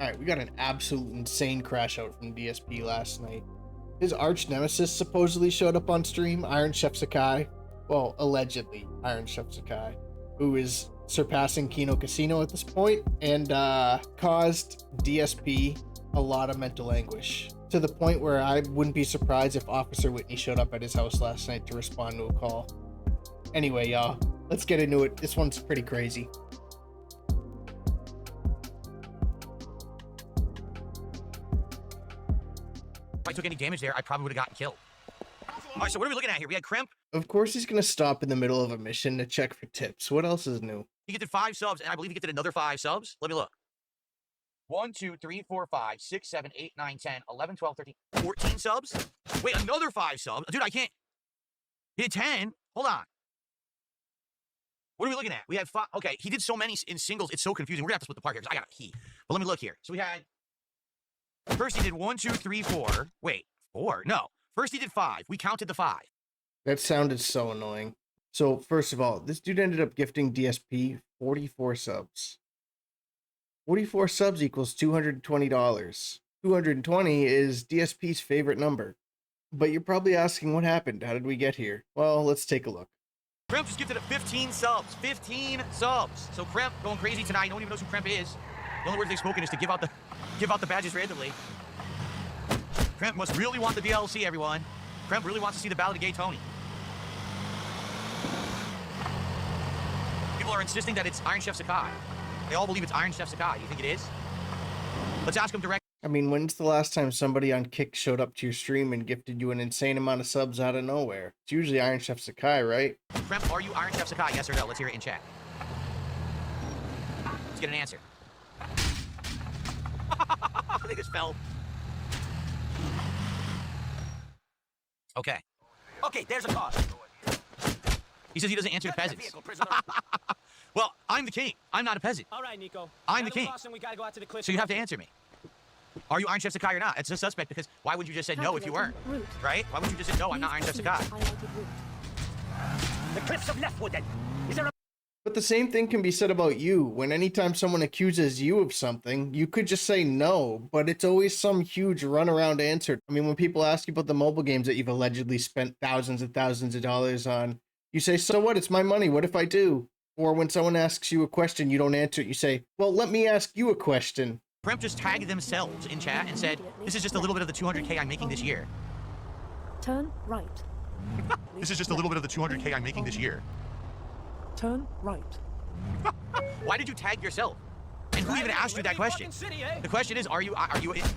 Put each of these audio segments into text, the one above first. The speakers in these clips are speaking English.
Alright, we got an absolute insane crash out from DSP last night. His arch nemesis supposedly showed up on stream, Iron Chef Sakai. Well, allegedly, Iron Chef Sakai, who is surpassing Kino Casino at this point, and caused DSP a lot of mental anguish. To the point where I wouldn't be surprised if Officer Whitney showed up at his house last night to respond to a call. Anyway, y'all, let's get into it. This one's pretty crazy. If I took any damage there, I probably would have gotten killed. All right, so what are we looking at here? We had Crimp. Of course he's gonna stop in the middle of a mission to check for tips. What else is new? He gifted 5 subs, and I believe he gifted another 5 subs. Let me look. 1, 2, 3, 4, 5, 6, 7, 8, 9, 10, 11, 12, 13, 14 subs? Wait, another 5 subs? Dude, I can't. He did 10. Hold on. What are we looking at? We had 5. Okay, he did so many in singles. It's so confusing. We're going to have to split the part here because I got a key. But let me look here. So we had... First he did 1, 2, 3, 4. Wait, 4? No. First he did 5. We counted the 5. That sounded so annoying. So, first of all, this dude ended up gifting DSP 44 subs. 44 subs equals $220. 220 is DSP's favorite number. But you're probably asking what happened. How did we get here? Well, let's take a look. Crimp just gifted 15 subs. 15 subs. So Crimp going crazy tonight. No one even knows who Crimp is. The only words they've spoken is to give out the badges randomly. Crimp must really want the DLC, everyone. Crimp really wants to see the Ballad of Gay Tony. People are insisting that it's Iron Chef Sakai. They all believe it's Iron Chef Sakai. You think it is? Let's ask him directly. I mean, when's the last time somebody on Kick showed up to your stream and gifted you an insane amount of subs out of nowhere? It's usually Iron Chef Sakai, right? Crimp, are you Iron Chef Sakai? Yes or no? Let's hear it in chat. Let's get an answer. They just fell. Okay. Okay, there's a car. He says he doesn't answer to peasants. Well, I'm the king. I'm not a peasant. All right, Nico. I'm the king. We gotta go out to the cliff. So you have to answer me. Are you Iron Chef Sakai or not? It's a suspect because why would you just say no if you weren't? Right? Why would you just say no, I'm not Iron Chef Sakai? The cliffs of Leftwood then. Is there a... But the same thing can be said about you. When anytime someone accuses you of something, you could just say no, but it's always some huge runaround answer. I mean, when people ask you about the mobile games that you've allegedly spent thousands and thousands of dollars on, you say, so what? It's my money. What if I do? Or when someone asks you a question, you don't answer it. You say, well, let me ask you a question. Crimp just tagged themselves in chat and said, this is just a little bit of the 200K I'm making this year. Turn right. This is just a little bit of the 200K I'm making this year. Turn right. Why did you tag yourself? And who even asked you that question? The question is, are you, I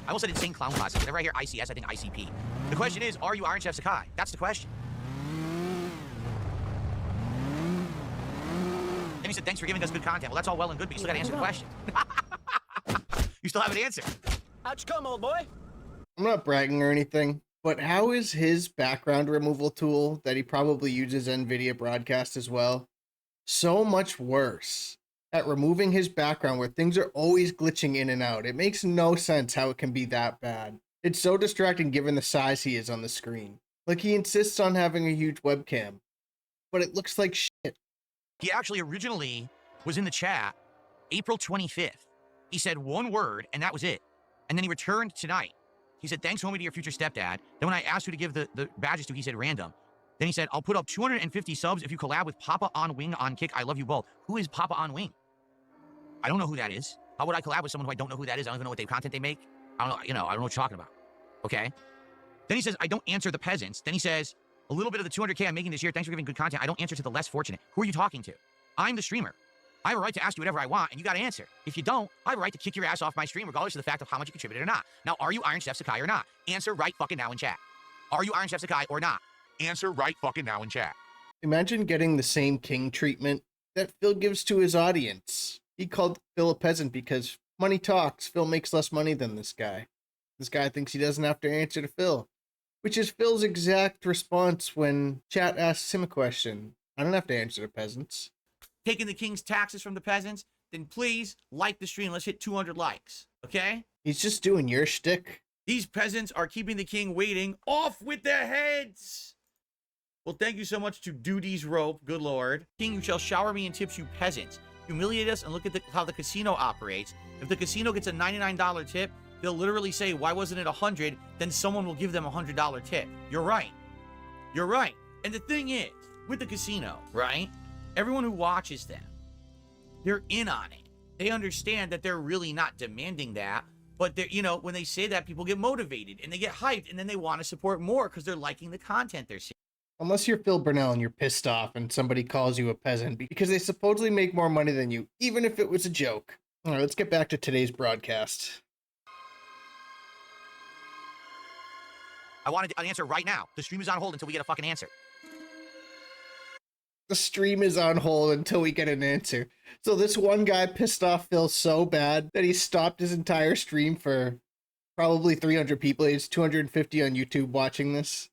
almost said insane clown classes. Whenever I hear ICS, I think ICP. The question is, are you Iron Chef Sakai? That's the question. And he said, thanks for giving us good content. Well, that's all well and good, but you still gotta answer the question. You still have an answer. How'd you come, old boy? I'm not bragging or anything, but how is his background removal tool that he probably uses NVIDIA Broadcast as well so much worse at removing his background where things are always glitching in and out? It makes no sense how it can be that bad. It's so distracting given the size he is on the screen. Like, he insists on having a huge webcam, but it looks like shit. He actually originally was in the chat April 25th. He said one word, and that was it. And then he returned tonight. He said, thanks, homie, to your future stepdad. Then when I asked who to give the badges to, he said random. Then he said, I'll put up 250 subs if you collab with Papa on Wing on Kick. I love you both. Who is Papa on Wing? I don't know who that is. How would I collab with someone who I don't know who that is? I don't even know what content they make. I don't know, I don't know what you're talking about. Okay? Then he says, I don't answer the peasants. Then he says, a little bit of the 200K I'm making this year. Thanks for giving good content. I don't answer to the less fortunate. Who are you talking to? I'm the streamer. I have a right to ask you whatever I want, and you got to answer. If you don't, I have a right to kick your ass off my stream, regardless of the fact of how much you contributed or not. Now, are you Iron Chef Sakai or not? Answer right fucking now in chat. Are you Iron Chef Sakai or not? Answer right fucking now in chat. Imagine getting the same king treatment that Phil gives to his audience. He called Phil a peasant because money talks. Phil makes less money than this guy. This guy thinks he doesn't have to answer to Phil, which is Phil's exact response when chat asks him a question. I don't have to answer to peasants. Taking the king's taxes from the peasants, then please like the stream. Let's hit 200 likes, okay? He's just doing your shtick. These peasants are keeping the king waiting. Off with their heads! Well, thank you so much to Duty's Rope, good lord. King, you shall shower me in tips, you peasants. humiliate us, and look at how the casino operates. If the casino gets a $99 tip, they'll literally say, why wasn't it $100? Then someone will give them a $100 tip. You're right. You're right. And the thing is, with the casino, right? Everyone who watches them, they're in on it. They understand that they're really not demanding that. But they're, you know, when they say that, people get motivated and they get hyped and then they want to support more because they're liking the content they're seeing. Unless you're Phil Burnell and you're pissed off and somebody calls you a peasant because they supposedly make more money than you, even if it was a joke. All right, let's get back to today's broadcast. I wanted an answer right now. The stream is on hold until we get a fucking answer. The stream is on hold until we get an answer. So this one guy pissed off Phil so bad that he stopped his entire stream for probably 300 people. He's 250 on YouTube watching this.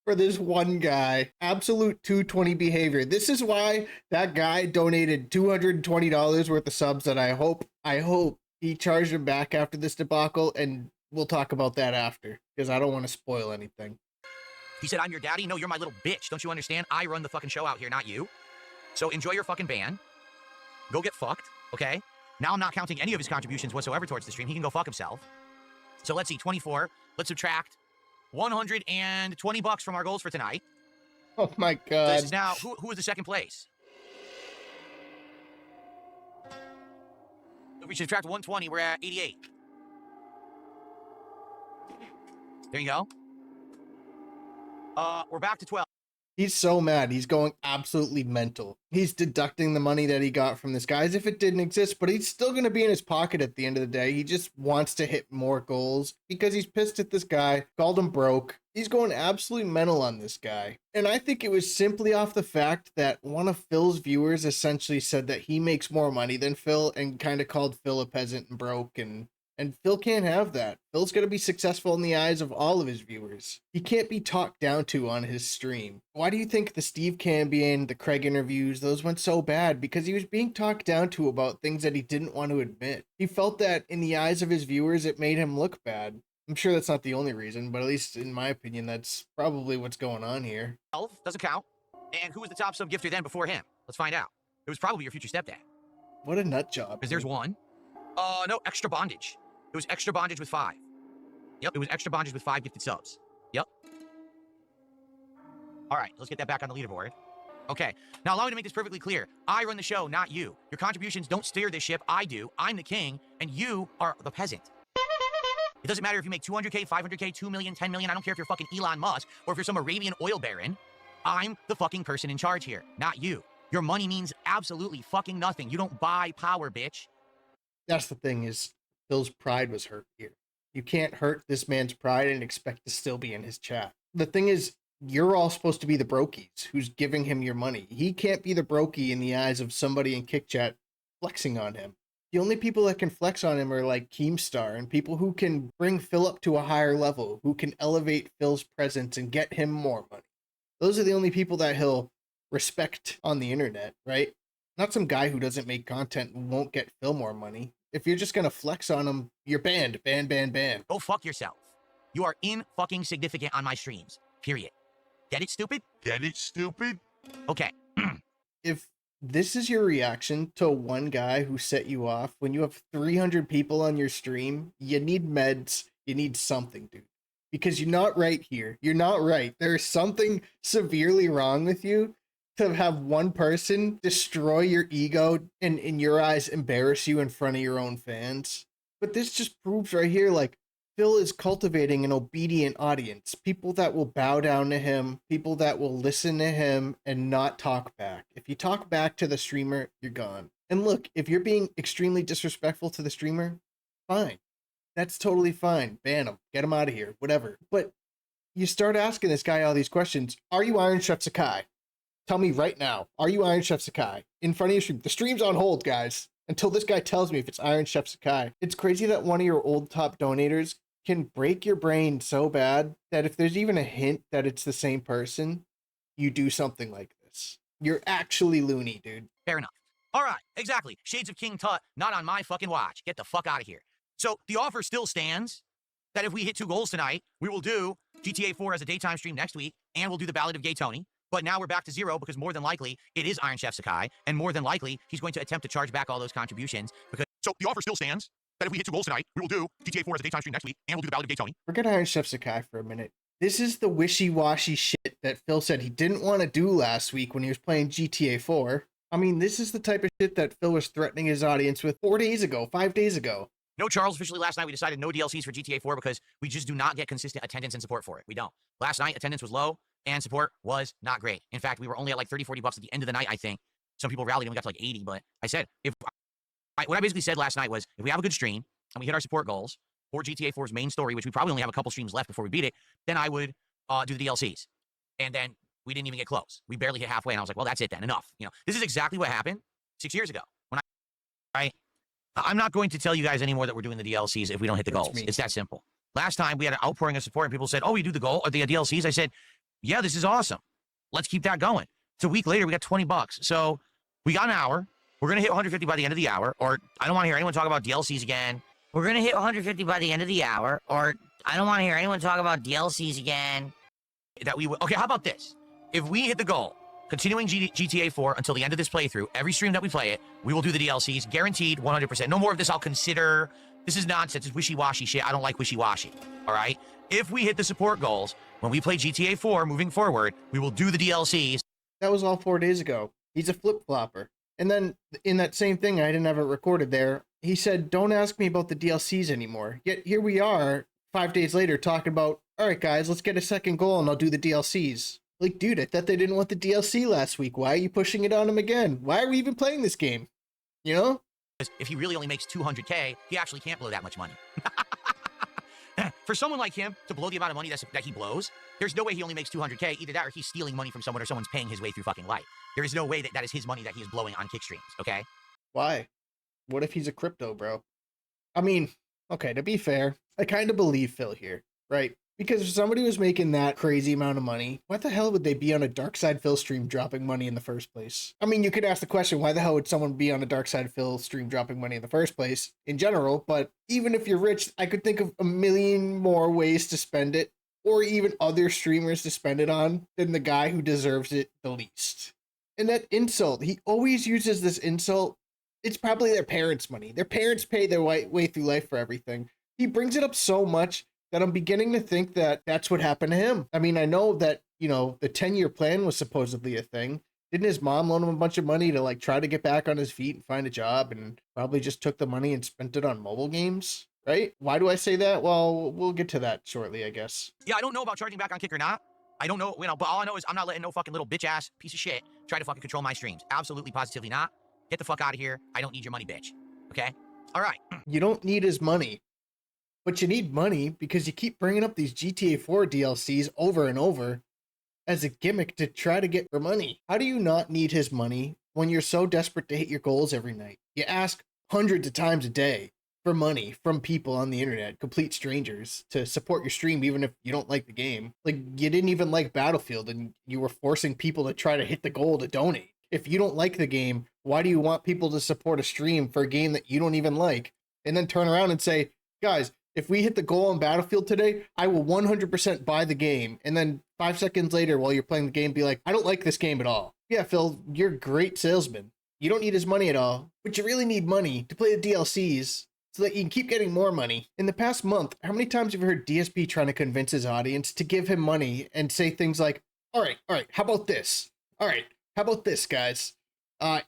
For this one guy, absolute 220 behavior. This is why that guy donated $220 worth of subs that I hope he charged him back after this debacle, and we'll talk about that after, because I don't want to spoil anything. He said, I'm your daddy? No, you're my little bitch. Don't you understand? I run the fucking show out here, not you. So enjoy your fucking ban. Go get fucked, okay? Now I'm not counting any of his contributions whatsoever towards the stream. He can go fuck himself. So let's see, 24. Let's subtract $120 from our goals for tonight. Oh my So god. this is now, who is the second place? If we subtract 120, we're at 88. There you go. We're back to 12. He's so mad. He's going absolutely mental. He's deducting the money that he got from this guy as if it didn't exist, but he's still going to be in his pocket at the end of the day. He just wants to hit more goals because he's pissed at this guy, called him broke. He's going absolutely mental on this guy. And I think it was simply off the fact that one of Phil's viewers essentially said that he makes more money than Phil and kind of called Phil a peasant and broke, and Phil can't have that. Phil's going to be successful in the eyes of all of his viewers. He can't be talked down to on his stream. Why do you think the Steve Cambion, the Craig interviews, those went so bad? Because he was being talked down to about things that he didn't want to admit. He felt that in the eyes of his viewers, it made him look bad. I'm sure that's not the only reason, but at least in my opinion, that's probably what's going on here. 12 doesn't count. And who was the top sub gifter then before him? Let's find out. It was probably your future stepdad. What a nut job. Because there's one. No, extra bondage. It was extra bondage with 5. Yep, it was extra bondage with 5 gifted subs. Yep. All right, let's get that back on the leaderboard. Okay, now allow me to make this perfectly clear. I run the show, not you. Your contributions don't steer this ship. I do. I'm the king, and you are the peasant. It doesn't matter if you make 200K, 500K, 2 million, 10 million. I don't care if you're fucking Elon Musk or if you're some Arabian oil baron. I'm the fucking person in charge here, not you. Your money means absolutely fucking nothing. You don't buy power, bitch. That's the thing is, Phil's pride was hurt here. You can't hurt this man's pride and expect to still be in his chat. The thing is, you're all supposed to be the brokies who's giving him your money. He can't be the brokey in the eyes of somebody in Kick Chat flexing on him. The only people that can flex on him are like Keemstar and people who can bring Phil up to a higher level, who can elevate Phil's presence and get him more money. Those are the only people that he'll respect on the internet, right? Not some guy who doesn't make content and won't get Phil more money. If you're just gonna flex on him, you're banned. Ban. Go fuck yourself. You are fucking significant on my streams. Period. Get it, stupid? Get it, stupid? Okay. If this is your reaction to one guy who set you off, when you have 300 people on your stream, you need meds, you need something, dude. Because you're not right here. You're not right. There's something severely wrong with you to have one person destroy your ego and, in your eyes, embarrass you in front of your own fans. But this just proves right here, like, Phil is cultivating an obedient audience. People that will bow down to him, people that will listen to him and not talk back. If you talk back to the streamer, you're gone. And look, if you're being extremely disrespectful to the streamer, fine. That's totally fine. Ban him. Get him out of here. Whatever. But you start asking this guy all these questions. Are you Iron Chef Sakai? Tell me right now, are you Iron Chef Sakai? In front of your stream. The stream's on hold, guys, until this guy tells me if it's Iron Chef Sakai. It's crazy that one of your old top donators can break your brain so bad that if there's even a hint that it's the same person, you do something like this. You're actually loony, dude. Fair enough. All right, exactly. Shades of King Tut, not on my fucking watch. Get the fuck out of here. So the offer still stands that if we hit 2 goals tonight, we will do GTA 4 as a daytime stream next week, and we'll do the Ballad of Gay Tony. But now we're back to zero because more than likely it is Iron Chef Sakai, and more than likely he's going to attempt to charge back all those contributions because. So the offer still stands that if we hit 2 goals tonight, we will do GTA 4 as a daytime stream next week, and we'll do the Ballad of Gay Tony. Forget Iron Chef Sakai for a minute. This is the wishy-washy shit that Phil said he didn't want to do last week when he was playing GTA 4. I mean, this is the type of shit that Phil was threatening his audience with 4 days ago, 5 days ago. No, Charles, officially last night we decided no DLCs for GTA 4 because we just do not get consistent attendance and support for it. We don't. Last night, attendance was low and support was not great. In fact, we were only at like 30, 40 bucks at the end of the night, I think. Some people rallied and we got to like 80, but I said, what I basically said last night was, if we have a good stream and we hit our support goals for GTA 4's main story, which we probably only have a couple streams left before we beat it, then I would do the DLCs. And then we didn't even get close. We barely hit halfway, and I was like, well, that's it then, enough. You know, this is exactly what happened 6 years ago when I'm not going to tell you guys anymore that we're doing the DLCs if we don't hit the goals. It's that simple. Last time we had an outpouring of support and people said, oh, we do the goal or the DLCs. I said, yeah, this is awesome. Let's keep that going. It's a week later, we got 20 bucks. So we got an hour. We're going to hit 150 by the end of the hour, or I don't want to hear anyone talk about DLCs again. We're going to hit 150 by the end of the hour, or I don't want to hear anyone talk about DLCs again. Okay, how about this? If we hit the goal, continuing GTA 4 until the end of this playthrough, every stream that we play it, we will do the DLCs, guaranteed 100%. No more of this I'll consider. This is nonsense. It's wishy-washy shit. I don't like wishy-washy, all right? If we hit the support goals, when we play GTA 4 moving forward, we will do the DLCs. That was all 4 days ago. He's a flip-flopper. And then in that same thing, I didn't have it recorded there, he said, don't ask me about the DLCs anymore. Yet here we are 5 days later talking about, all right, guys, let's get a second goal and I'll do the DLCs. Like, dude, I thought they didn't want the DLC last week. Why are you pushing it on him again? Why are we even playing this game? You know? If he really only makes 200K, he actually can't blow that much money. For someone like him to blow the amount of money that he blows, there's no way he only makes 200K. Either that or he's stealing money from someone or someone's paying his way through fucking life. There is no way that is his money that he is blowing on kick streams, okay? Why? What if he's a crypto bro? I mean, okay, to be fair, I kind of believe Phil here, right? Because if somebody was making that crazy amount of money, why the hell would they be on a Dark Side Phil stream dropping money in the first place? I mean, you could ask the question, why the hell would someone be on a Dark Side Phil stream dropping money in the first place, in general, but even if you're rich, I could think of a million more ways to spend it, or even other streamers to spend it on, than the guy who deserves it the least. And that insult, he always uses this insult. It's probably their parents' money. Their parents pay their way through life for everything. He brings it up so much that I'm beginning to think that that's what happened to him. I mean, I know that, you know, the 10-year plan was supposedly a thing. Didn't his mom loan him a bunch of money to, like, try to get back on his feet and find a job, and probably just took the money and spent it on mobile games, right? Why do I say that? Well, we'll get to that shortly, I guess. Yeah, I don't know about charging back on Kick or not. I don't know, you know, but all I know is I'm not letting no fucking little bitch-ass piece of shit try to fucking control my streams. Absolutely, positively not. Get the fuck out of here. I don't need your money, bitch. Okay? All right. You don't need his money. But you need money because you keep bringing up these GTA 4 DLCs over and over as a gimmick to try to get your money. How do you not need his money when you're so desperate to hit your goals every night? You ask hundreds of times a day for money from people on the internet, complete strangers, to support your stream even if you don't like the game. Like, you didn't even like Battlefield and you were forcing people to try to hit the goal to donate. If you don't like the game, why do you want people to support a stream for a game that you don't even like? And then turn around and say, guys, if we hit the goal on Battlefield today, I will 100% buy the game. And then 5 seconds later, while you're playing the game, be like, I don't like this game at all. Yeah, Phil, you're a great salesman. You don't need his money at all, but you really need money to play the DLCs so that you can keep getting more money. In the past month, how many times have you heard DSP trying to convince his audience to give him money and say things like, all right, how about this? All right, how about this, guys?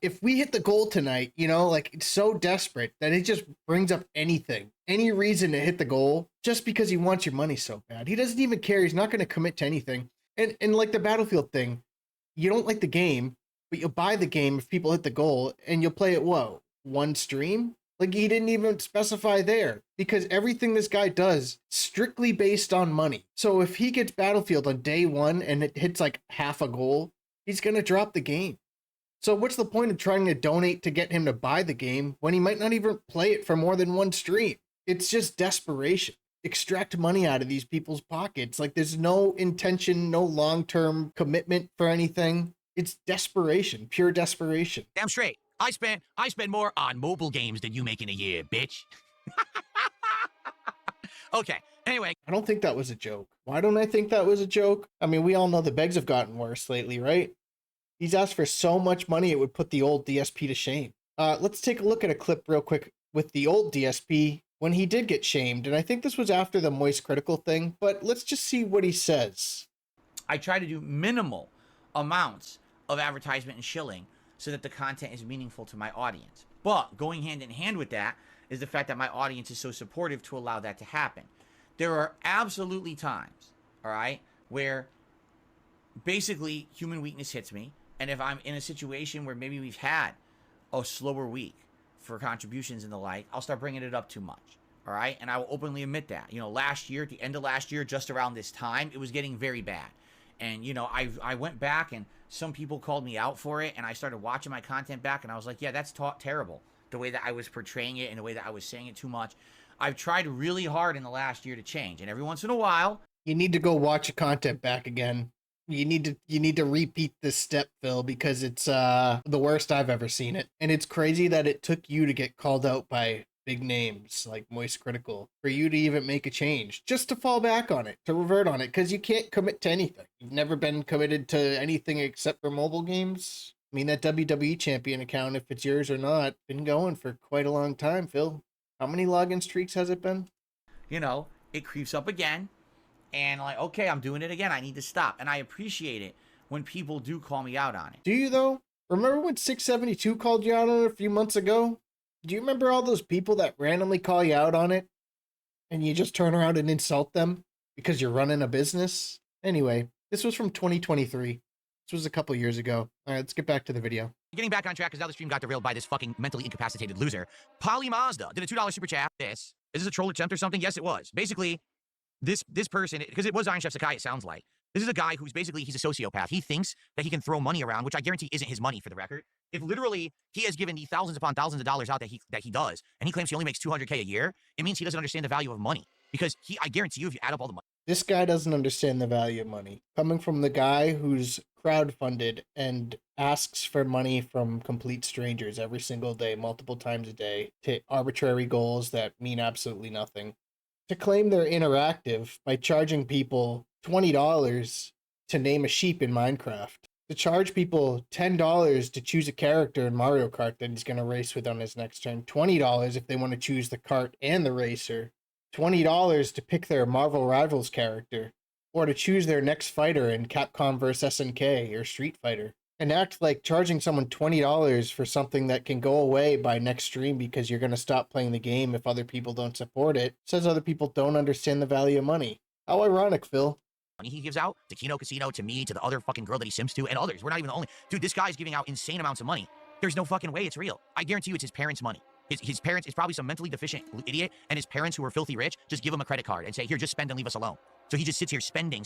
If we hit the goal tonight, you know, like, it's so desperate that it just brings up anything, any reason to hit the goal just because he wants your money so bad. He doesn't even care. He's not going to commit to anything. And like the Battlefield thing, you don't like the game, but you'll buy the game if people hit the goal and you'll play it, whoa, one stream? Like, he didn't even specify there because everything this guy does strictly based on money. So if he gets Battlefield on day one and it hits like half a goal, he's going to drop the game. So what's the point of trying to donate to get him to buy the game when he might not even play it for more than one stream? It's just desperation. Extract money out of these people's pockets. Like, there's no intention, no long-term commitment for anything. It's desperation, pure desperation. Damn straight. I spend more on mobile games than you make in a year, bitch. Okay. Anyway, I don't think that was a joke. Why don't I think that was a joke? I mean, we all know the begs have gotten worse lately, right? He's asked for so much money it would put the old DSP to shame. Let's take a look at a clip real quick with the old DSP when he did get shamed, and I think this was after the Moist Critical thing, but let's just see what he says. I try to do minimal amounts of advertisement and shilling so that the content is meaningful to my audience. But going hand in hand with that is the fact that my audience is so supportive to allow that to happen. There are absolutely times, all right, where basically human weakness hits me. And if I'm in a situation where maybe we've had a slower week for contributions and the like, I'll start bringing it up too much. All right. And I will openly admit that, you know, last year, at the end of last year, just around this time, it was getting very bad. And, you know, I went back and some people called me out for it. And I started watching my content back and I was like, yeah, that's terrible. The way that I was portraying it and the way that I was saying it too much. I've tried really hard in the last year to change. And every once in a while, you need to go watch your content back again. You need to repeat this step, Phil, because it's the worst I've ever seen it. And it's crazy that it took you to get called out by big names like Moist Critical for you to even make a change, just to fall back on it, to revert on it, because you can't commit to anything. You've never been committed to anything except for mobile games. I mean, that WWE champion account, if it's yours or not, been going for quite a long time, Phil. How many login streaks has it been? you know, it creeps up again. And like, okay, I'm doing it again. I need to stop. And I appreciate it when people do call me out on it. Do you, though? Remember when 672 called you out on it a few months ago? Do you remember all those people that randomly call you out on it? And you just turn around and insult them because you're running a business? Anyway, this was from 2023. This was a couple years ago. All right, let's get back to the video. Getting back on track because now the stream got derailed by this fucking mentally incapacitated loser. Poly Mazda did a $2 super chat. Is this a troll attempt or something? Yes, it was. Basically, this person, because it was Iron Chef Sakai, it sounds like. This is a guy who's basically, he's a sociopath. He thinks that he can throw money around, which I guarantee isn't his money for the record. If literally he has given the thousands upon thousands of dollars out that he does, and he claims he only makes $200K a year, it means he doesn't understand the value of money. Because I guarantee you, if you add up all the money. This guy doesn't understand the value of money. Coming from the guy who's crowdfunded and asks for money from complete strangers every single day, multiple times a day, to arbitrary goals that mean absolutely nothing. To claim they're interactive by charging people $20 to name a sheep in Minecraft. To charge people $10 to choose a character in Mario Kart that he's going to race with on his next turn. $20 if they want to choose the kart and the racer. $20 to pick their Marvel Rivals character. Or to choose their next fighter in Capcom vs. SNK or Street Fighter. And act like charging someone $20 for something that can go away by next stream because you're going to stop playing the game if other people don't support it, says other people don't understand the value of money. How ironic, Phil. Money he gives out to Kino Casino, to me, to the other fucking girl that he sims to, and others. We're not even the only. Dude, this guy's giving out insane amounts of money. There's no fucking way it's real. I guarantee you it's his parents' money. His parents is probably some mentally deficient idiot, and his parents who are filthy rich just give him a credit card and say, here, just spend and leave us alone. So he just sits here spending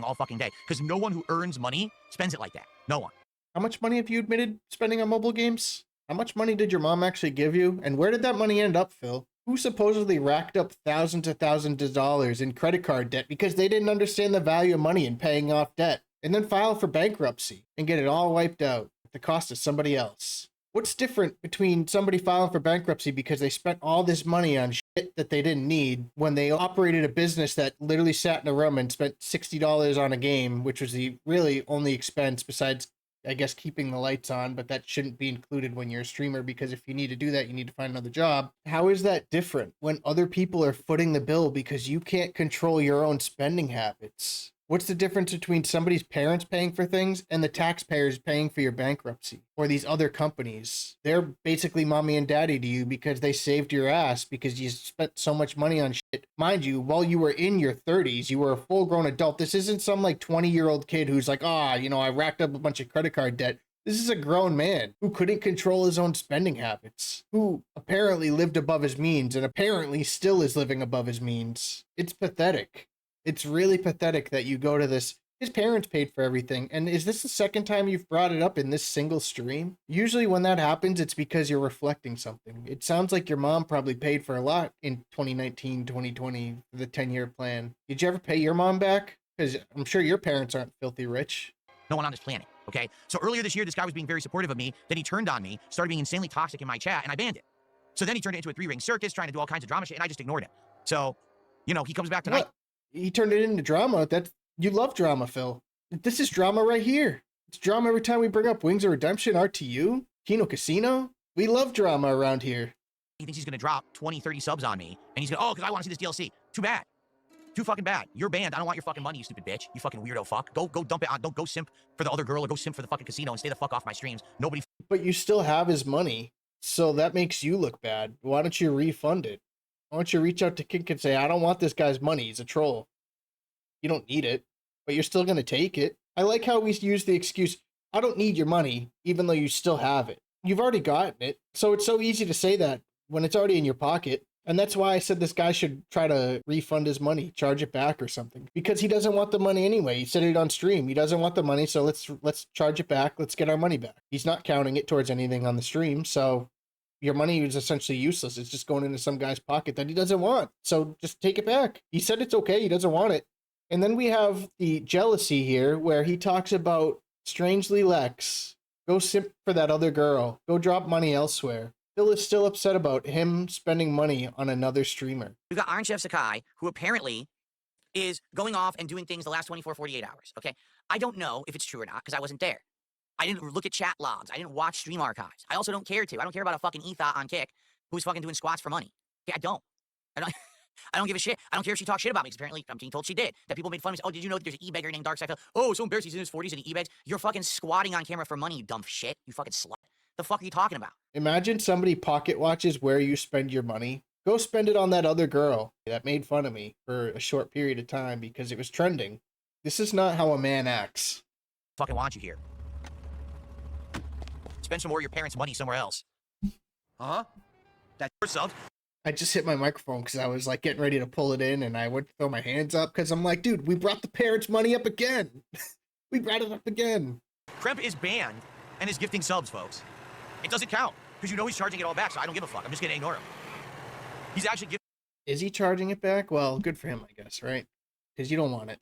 all fucking day. Because no one who earns money spends it like that. No one. How much money have you admitted spending on mobile games? How much money did your mom actually give you? And where did that money end up, Phil? Who supposedly racked up thousands of dollars in credit card debt because they didn't understand the value of money and paying off debt, and then file for bankruptcy and get it all wiped out at the cost of somebody else? What's different between somebody filing for bankruptcy because they spent all this money on shit that they didn't need when they operated a business that literally sat in a room and spent $60 on a game, which was the really only expense besides, I guess, keeping the lights on, but that shouldn't be included when you're a streamer because if you need to do that, you need to find another job. How is that different when other people are footing the bill because you can't control your own spending habits? What's the difference between somebody's parents paying for things and the taxpayers paying for your bankruptcy? Or these other companies? They're basically mommy and daddy to you because they saved your ass because you spent so much money on shit. Mind you, while you were in your 30s, you were a full-grown adult. This isn't some like 20-year-old kid who's like, I racked up a bunch of credit card debt. This is a grown man who couldn't control his own spending habits, who apparently lived above his means and apparently still is living above his means. It's pathetic. It's really pathetic that you go to this. His parents paid for everything. And is this the second time you've brought it up in this single stream? Usually when that happens, it's because you're reflecting something. It sounds like your mom probably paid for a lot in 2019, 2020, for the 10-year plan. Did you ever pay your mom back? Because I'm sure your parents aren't filthy rich. No one on this planet, okay? So earlier this year, this guy was being very supportive of me. Then he turned on me, started being insanely toxic in my chat, and I banned it. So then he turned it into a 3-ring circus, trying to do all kinds of drama shit, and I just ignored him. So You know, he comes back tonight. What? He turned it into drama. You love drama, Phil. This is drama right here. It's drama every time we bring up Wings of Redemption, RTU, Kino Casino. We love drama around here. He thinks he's going to drop 20, 30 subs on me. And he's going to, oh, because I want to see this DLC. Too bad. Too fucking bad. You're banned. I don't want your fucking money, you stupid bitch. You fucking weirdo fuck. Go dump it on. Don't go simp for the other girl or go simp for the fucking casino and stay the fuck off my streams. Nobody. But you still have his money, so that makes you look bad. Why don't you refund it? Why don't you reach out to Kink and say, I don't want this guy's money. He's a troll. You don't need it, but you're still going to take it. I like how we use the excuse, I don't need your money, even though you still have it. You've already gotten it, so it's so easy to say that when it's already in your pocket. And that's why I said this guy should try to refund his money, charge it back or something. Because he doesn't want the money anyway. He said it on stream. He doesn't want the money, so let's charge it back. Let's get our money back. He's not counting it towards anything on the stream, so your money is essentially useless. It's just going into some guy's pocket that he doesn't want. So just take it back. He said it's okay. He doesn't want it. And then we have the jealousy here where he talks about Strangely Lex. Go simp for that other girl. Go drop money elsewhere. Phil is still upset about him spending money on another streamer. We've got Iron Chef Sakai, who apparently is going off and doing things the last 24, 48 hours, okay? I don't know if it's true or not, because I wasn't there. I didn't look at chat logs. I didn't watch stream archives. I also don't care to. I don't care about a fucking ethot on Kick who's fucking doing squats for money. Okay, I don't. I don't give a shit. I don't care if she talks shit about me, because apparently I'm being told she did. That people made fun of me. Oh, did you know that there's an e-beggar named Dark Side? Oh, so embarrassed he's in his 40s and he e-begs. You're fucking squatting on camera for money, you dumb shit. You fucking slut. The fuck are you talking about? Imagine somebody pocket watches where you spend your money. Go spend it on that other girl that made fun of me for a short period of time because it was trending. This is not how a man acts. Fucking want you here. Spend some more of your parents' money somewhere else. Huh? That's your sub. I just hit my microphone because I was like getting ready to pull it in and I went to throw my hands up because I'm like, dude, we brought the parents' money up again. We brought it up again. Kremp is banned and is gifting subs, folks. It doesn't count because you know he's charging it all back, so I don't give a fuck. I'm just going to ignore him. He's actually giving. Is he charging it back? Well, good for him, I guess, right? Because you don't want it.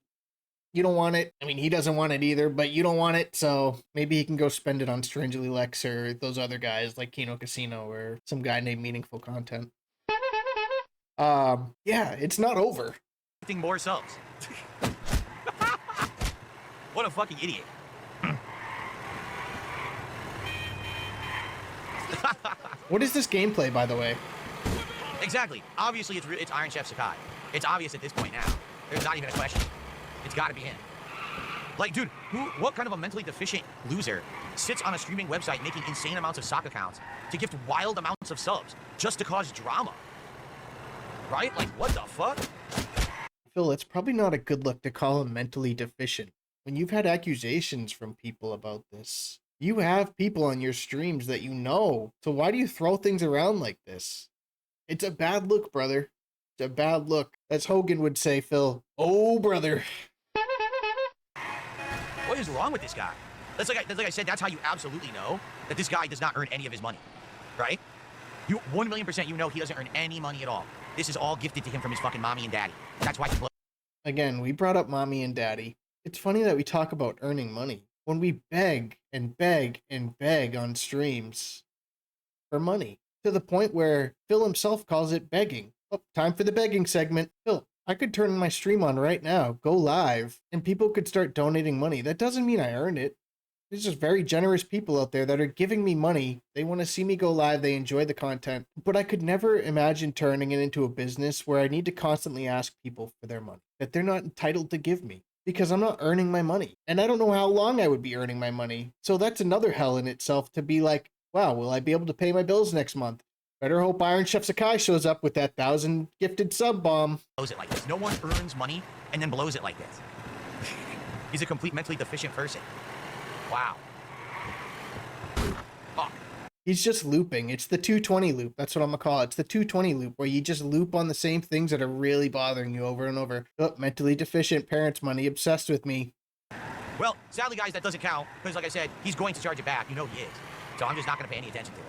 You don't want it. I mean, he doesn't want it either, but you don't want it, so maybe he can go spend it on Strangely Lex or those other guys like Kino Casino or some guy named Meaningful Content. Yeah, it's not over. Gifting more subs. What a fucking idiot. What is this gameplay, by the way? Exactly. Obviously, it's Iron Chef Sakai. It's obvious at this point now. There's not even a question. It's got to be him. Like, dude, what kind of a mentally deficient loser sits on a streaming website making insane amounts of sock accounts to gift wild amounts of subs just to cause drama? Right? Like, what the fuck? Phil, it's probably not a good look to call him mentally deficient. When you've had accusations from people about this, you have people on your streams that you know. So why do you throw things around like this? It's a bad look, brother. It's a bad look. As Hogan would say, Phil. Oh, brother. What is wrong with this guy? That's like I said, that's how you absolutely know that this guy does not earn any of his money. Right? You 1,000,000% you know he doesn't earn any money at all. This is all gifted to him from his fucking mommy and daddy. That's why he Again, we brought up mommy and daddy. It's funny that we talk about earning money when we beg and beg and beg on streams for money to the point where Phil himself calls it begging. Oh, time for the begging segment. Phil, I could turn my stream on right now, go live, and people could start donating money. That doesn't mean I earned it. There's just very generous people out there that are giving me money. They want to see me go live. They enjoy the content. But I could never imagine turning it into a business where I need to constantly ask people for their money that they're not entitled to give me because I'm not earning my money. And I don't know how long I would be earning my money. So that's another hell in itself to be like, wow, will I be able to pay my bills next month? Better hope Iron Chef Sakai shows up with that 1,000 gifted sub bomb. blows it like this. No one earns money and then blows it like this. He's a complete mentally deficient person. Wow. Fuck. He's just looping. It's the 220 loop. That's what I'm gonna call it. It's the 220 loop where you just loop on the same things that are really bothering you over and over. Oh, mentally deficient, parents' money, obsessed with me. Well, sadly, guys, that doesn't count because, like I said, he's going to charge it back. You know he is. So I'm just not going to pay any attention to it.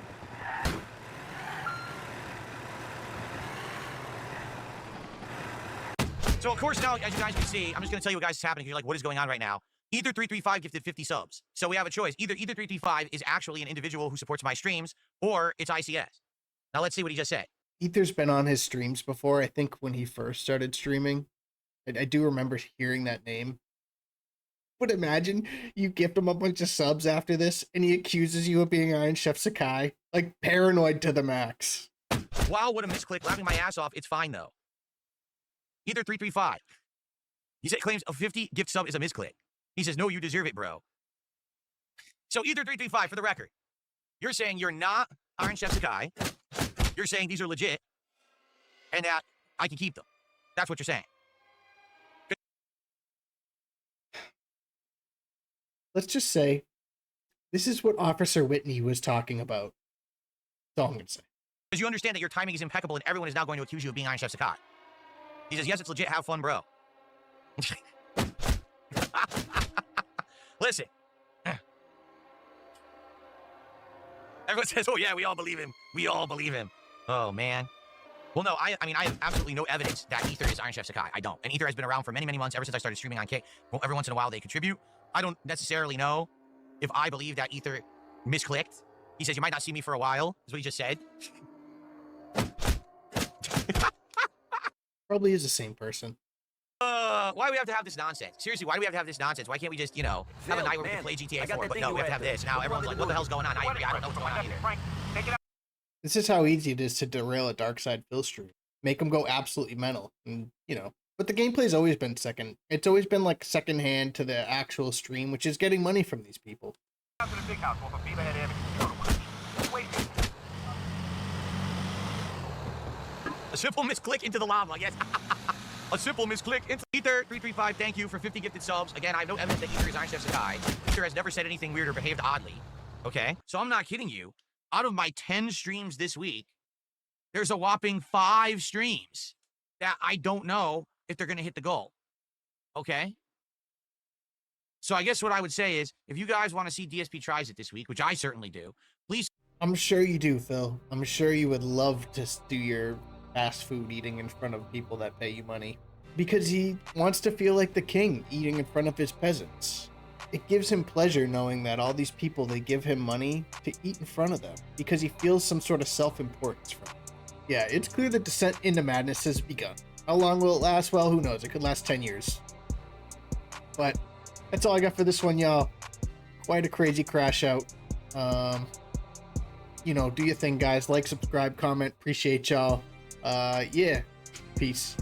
So, of course, now, as you guys can see, I'm just going to tell you what guys is happening. You're like, what is going on right now? Ether335 gifted 50 subs. So we have a choice. Either Ether335 is actually an individual who supports my streams, or it's ICS. Now, let's see what he just said. Ether's been on his streams before. I think when he first started streaming, I do remember hearing that name. But imagine you gift him a bunch of subs after this, and he accuses you of being Iron Chef Sakai. Like, paranoid to the max. Wow, what a misclick. Laughing my ass off. It's fine, though. Either 335. He said claims a 50 gift sub is a misclick. He says, no, you deserve it, bro. So either 335, for the record. You're saying you're not Iron Chef Sakai. You're saying these are legit. And that I can keep them. That's what you're saying. Let's just say, this is what Officer Whitney was talking about. That's all I'm going to say. Because you understand that your timing is impeccable and everyone is now going to accuse you of being Iron Chef Sakai. He says, yes, it's legit. Have fun, bro. Listen. Everyone says, oh, yeah, we all believe him. We all believe him. Oh, man. Well, no, I mean, I have absolutely no evidence that Ether is Iron Chef Sakai. I don't. And Ether has been around for many, many months, ever since I started streaming on K. Well, every once in a while, they contribute. I don't necessarily know if I believe that Ether misclicked. He says, you might not see me for a while, is what he just said. Probably is the same person. Why do we have to have this nonsense? Seriously, why do we have to have this nonsense? Why can't we just, you know, have a night where we can play GTA 4? But no, we have to have this. Now everyone's like, what the hell's going on? I don't know what's going on either. This is how easy it is to derail a Dark Side Phil stream. Make him go absolutely mental. And, you know, but the gameplay's always been second. It's always been like second hand to the actual stream, which is getting money from these people. A simple misclick into the lava, yes. A simple misclick into Ether 335. Thank you for 50 gifted subs. Again, I have no evidence that Ether is Iron Chef Sakai. Ether has never said anything weird or behaved oddly. Okay? So I'm not kidding you. Out of my 10 streams this week, there's a whopping 5 streams that I don't know if they're going to hit the goal. Okay? So I guess what I would say is, if you guys want to see DSP tries it this week, which I certainly do, please. I'm sure you do, Phil. I'm sure you would love to do your fast food eating in front of people that pay you money. Because he wants to feel like the king eating in front of his peasants. It gives him pleasure knowing that all these people, they give him money to eat in front of them. Because he feels some sort of self-importance from it. Yeah, it's clear the descent into madness has begun. How long will it last? Well, who knows? It could last 10 years. But that's all I got for this one, y'all. Quite a crazy crash out. You know, do your thing, guys. Like, subscribe, comment. Appreciate y'all. Yeah. Peace.